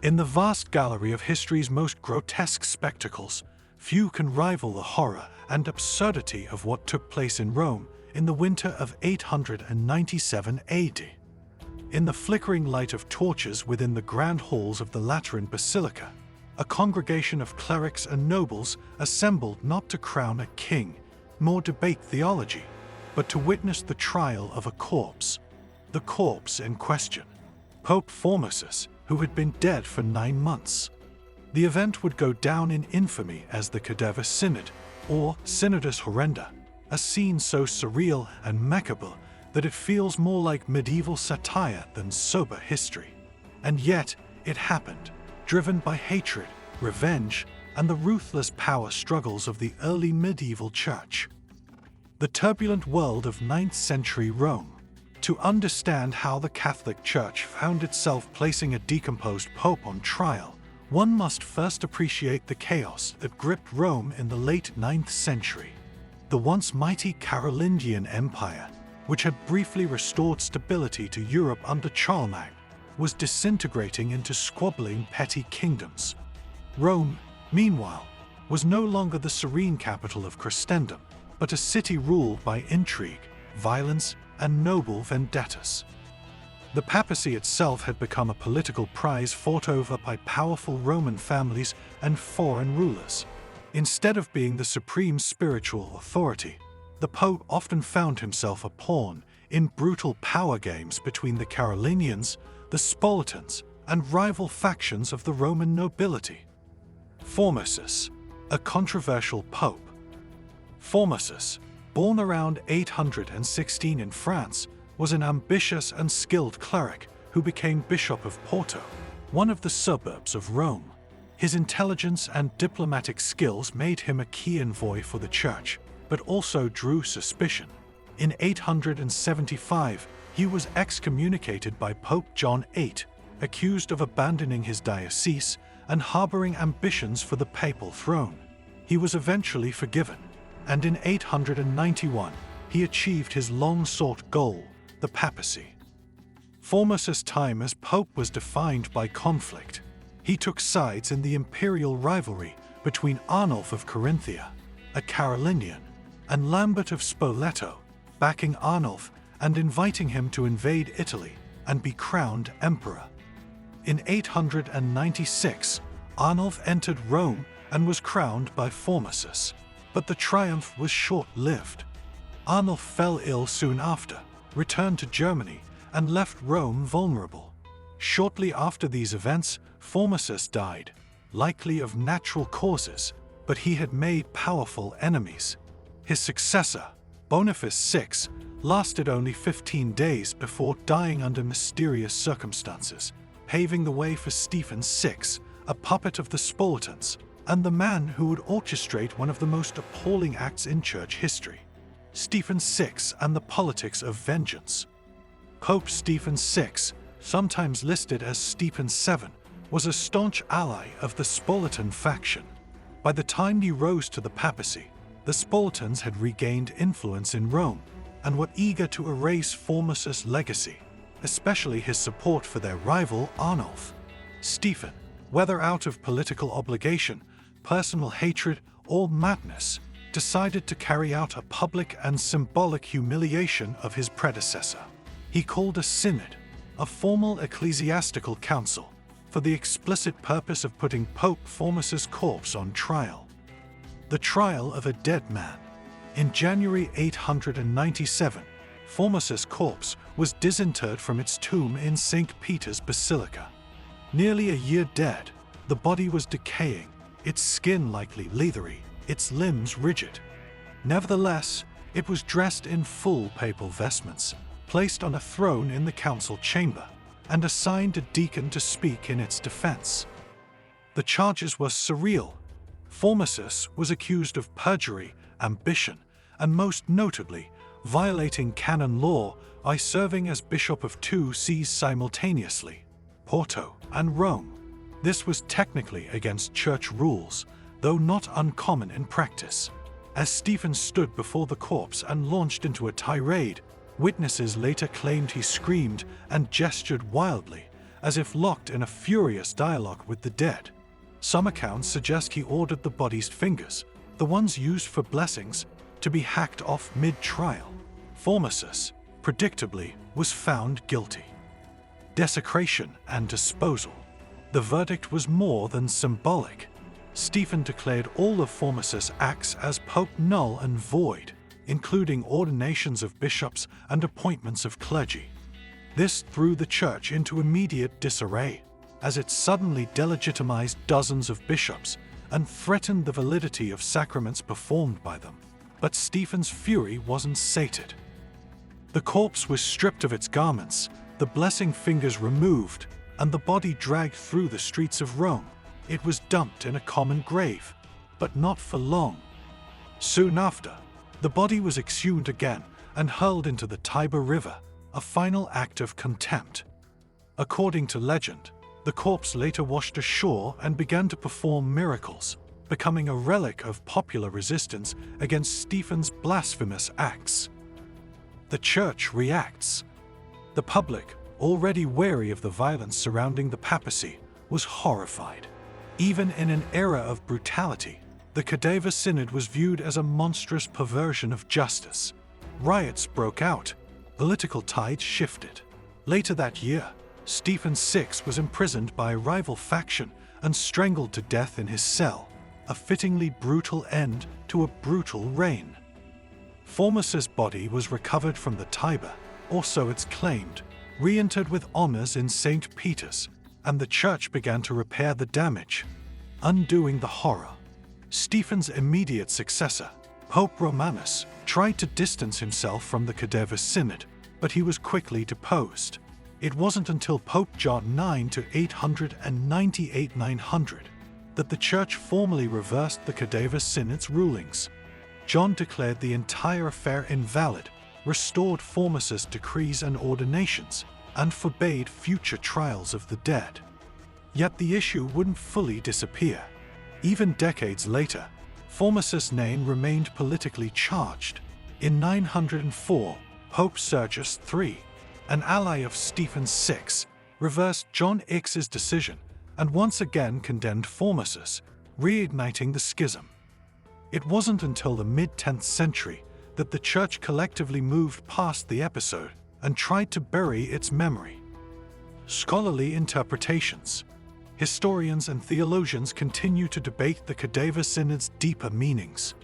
In the vast gallery of history's most grotesque spectacles, few can rival the horror and absurdity of what took place in Rome in the winter of 897 AD. In the flickering light of torches within the grand halls of the Lateran Basilica, a congregation of clerics and nobles assembled not to crown a king, nor debate theology, but to witness the trial of a corpse. The corpse in question, Pope Formosus, who had been dead for 9 months. The event would go down in infamy as the Cadaver Synod, or Synodus Horrenda, a scene so surreal and macabre that it feels more like medieval satire than sober history. And yet, it happened, driven by hatred, revenge, and the ruthless power struggles of the early medieval church. The turbulent world of 9th century Rome. To understand how the Catholic Church found itself placing a decomposed pope on trial, one must first appreciate the chaos that gripped Rome in the late 9th century. The once mighty Carolingian Empire, which had briefly restored stability to Europe under Charlemagne, was disintegrating into squabbling petty kingdoms. Rome, meanwhile, was no longer the serene capital of Christendom, but a city ruled by intrigue, violence, and noble vendettas. The papacy itself had become a political prize fought over by powerful Roman families and foreign rulers. Instead of being the supreme spiritual authority, the Pope often found himself a pawn in brutal power games between the Carolingians, the Spolitans, and rival factions of the Roman nobility. Formosus, a controversial pope. Formosus, born around 816 in France, was an ambitious and skilled cleric who became Bishop of Porto, one of the suburbs of Rome. His intelligence and diplomatic skills made him a key envoy for the church, but also drew suspicion. In 875, he was excommunicated by Pope John VIII, accused of abandoning his diocese and harboring ambitions for the papal throne. He was eventually forgiven, and in 891, he achieved his long-sought goal, the papacy. Formosus' time as pope was defined by conflict. He took sides in the imperial rivalry between Arnulf of Carinthia, a Carolingian, and Lambert of Spoleto, backing Arnulf and inviting him to invade Italy and be crowned emperor. In 896, Arnulf entered Rome and was crowned by Formosus, but the triumph was short-lived. Arnulf fell ill soon after, returned to Germany, and left Rome vulnerable. Shortly after these events, Formosus died, likely of natural causes, but he had made powerful enemies. His successor, Boniface VI, lasted only 15 days before dying under mysterious circumstances, paving the way for Stephen VI, a puppet of the Spolitans, and the man who would orchestrate one of the most appalling acts in church history. Stephen VI and the politics of vengeance. Pope Stephen VI, sometimes listed as Stephen VII, was a staunch ally of the Spolitan faction. By the time he rose to the papacy, the Spolitans had regained influence in Rome and were eager to erase Formosus' legacy, especially his support for their rival Arnulf. Stephen, whether out of political obligation, personal hatred, or madness, decided to carry out a public and symbolic humiliation of his predecessor. He called a synod, a formal ecclesiastical council, for the explicit purpose of putting Pope Formosus' corpse on trial. The trial of a dead man. In January 897, Formosus' corpse was disinterred from its tomb in St. Peter's Basilica. Nearly a year dead, the body was decaying, its skin likely leathery, its limbs rigid. Nevertheless, it was dressed in full papal vestments, placed on a throne in the council chamber, and assigned a deacon to speak in its defense. The charges were surreal. Formosus was accused of perjury, ambition, and most notably, violating canon law by serving as bishop of 2 sees simultaneously, Porto and Rome. This was technically against church rules, though not uncommon in practice. As Stephen stood before the corpse and launched into a tirade, witnesses later claimed he screamed and gestured wildly, as if locked in a furious dialogue with the dead. Some accounts suggest he ordered the body's fingers, the ones used for blessings, to be hacked off mid-trial. Formosus, predictably, was found guilty. Desecration and disposal. The verdict was more than symbolic. Stephen declared all of Formosus' acts as Pope null and void, including ordinations of bishops and appointments of clergy. This threw the church into immediate disarray, as it suddenly delegitimized dozens of bishops and threatened the validity of sacraments performed by them. But Stephen's fury wasn't sated. The corpse was stripped of its garments, the blessing fingers removed, and the body dragged through the streets of Rome. It was dumped in a common grave, but not for long. Soon after, the body was exhumed again and hurled into the Tiber River, a final act of contempt. According to legend, the corpse later washed ashore and began to perform miracles, becoming a relic of popular resistance against Stephen's blasphemous acts. The church reacts. The public, already wary of the violence surrounding the papacy, was horrified. Even in an era of brutality, the Cadaver Synod was viewed as a monstrous perversion of justice. Riots broke out. Political tides shifted. Later that year, Stephen VI was imprisoned by a rival faction and strangled to death in his cell, a fittingly brutal end to a brutal reign. Formosus' body was recovered from the Tiber, or so it's claimed, reinterred with honors in St. Peter's, and the church began to repair the damage, undoing the horror. Stephen's immediate successor, Pope Romanus, tried to distance himself from the Cadaver Synod, but he was quickly deposed. It wasn't until Pope John IX to 898-900 that the church formally reversed the Cadaver Synod's rulings. John declared the entire affair invalid, restored Formosus' decrees and ordinations, and forbade future trials of the dead. Yet the issue wouldn't fully disappear. Even decades later, Formosus' name remained politically charged. In 904, Pope Sergius III, an ally of Stephen VI, reversed John X's decision and once again condemned Formosus, reigniting the schism. It wasn't until the mid-10th century that the church collectively moved past the episode and tried to bury its memory. Scholarly interpretations. Historians and theologians continue to debate the Cadaver Synod's deeper meanings.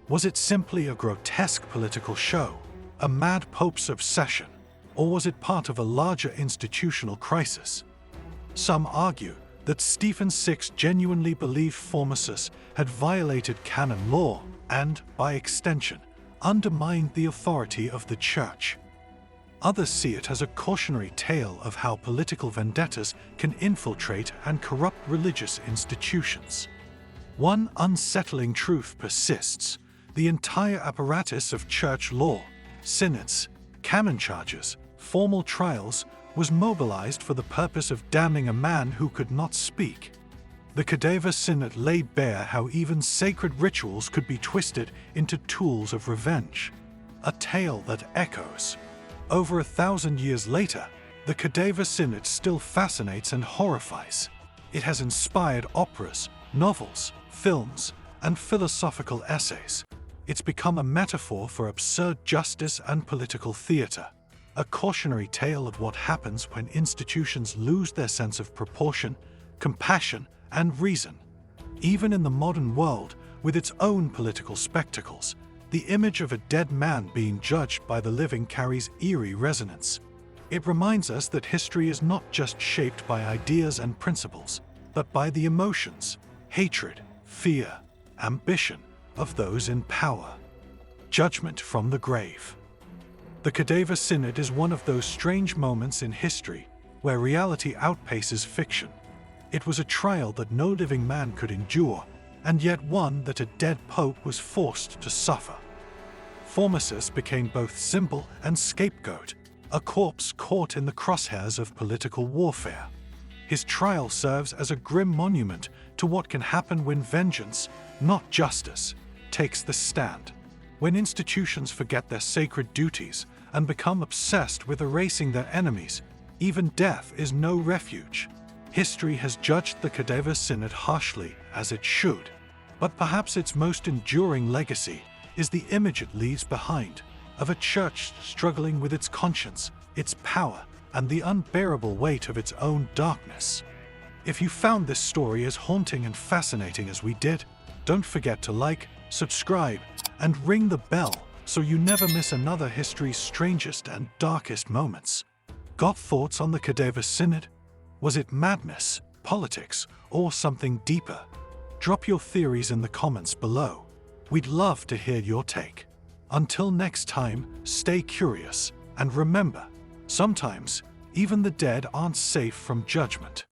Was it simply a grotesque political show, a mad pope's obsession, or was it part of a larger institutional crisis? Some argue that Stephen VI genuinely believed Formosus had violated canon law and, by extension, undermined the authority of the church. Others see it as a cautionary tale of how political vendettas can infiltrate and corrupt religious institutions. One unsettling truth persists: the entire apparatus of church law, synods, canon charges, formal trials, was mobilized for the purpose of damning a man who could not speak. The Cadaver Synod laid bare how even sacred rituals could be twisted into tools of revenge. A tale that echoes. Over 1,000 years later, the Cadaver Synod still fascinates and horrifies. It has inspired operas, novels, films, and philosophical essays. It's become a metaphor for absurd justice and political theater, a cautionary tale of what happens when institutions lose their sense of proportion, compassion, and reason. Even in the modern world, with its own political spectacles, the image of a dead man being judged by the living carries eerie resonance. It reminds us that history is not just shaped by ideas and principles, but by the emotions, hatred, fear, ambition of those in power. Judgment from the grave. The Cadaver Synod is one of those strange moments in history where reality outpaces fiction. It was a trial that no living man could endure, and yet one that a dead pope was forced to suffer. Formosus became both symbol and scapegoat, a corpse caught in the crosshairs of political warfare. His trial serves as a grim monument to what can happen when vengeance, not justice, takes the stand. When institutions forget their sacred duties and become obsessed with erasing their enemies, Even death is no refuge. History has judged the Cadaver Synod harshly, as it should, but perhaps its most enduring legacy is the image it leaves behind of a church struggling with its conscience, its power, and the unbearable weight of its own darkness. If you found this story as haunting and fascinating as we did, don't forget to like, subscribe, and ring the bell so you never miss another history's strangest and darkest moments. Got thoughts on the Cadaver Synod? Was it madness, politics, or something deeper? Drop your theories in the comments below. We'd love to hear your take. Until next time, stay curious, and remember, sometimes even the dead aren't safe from judgment.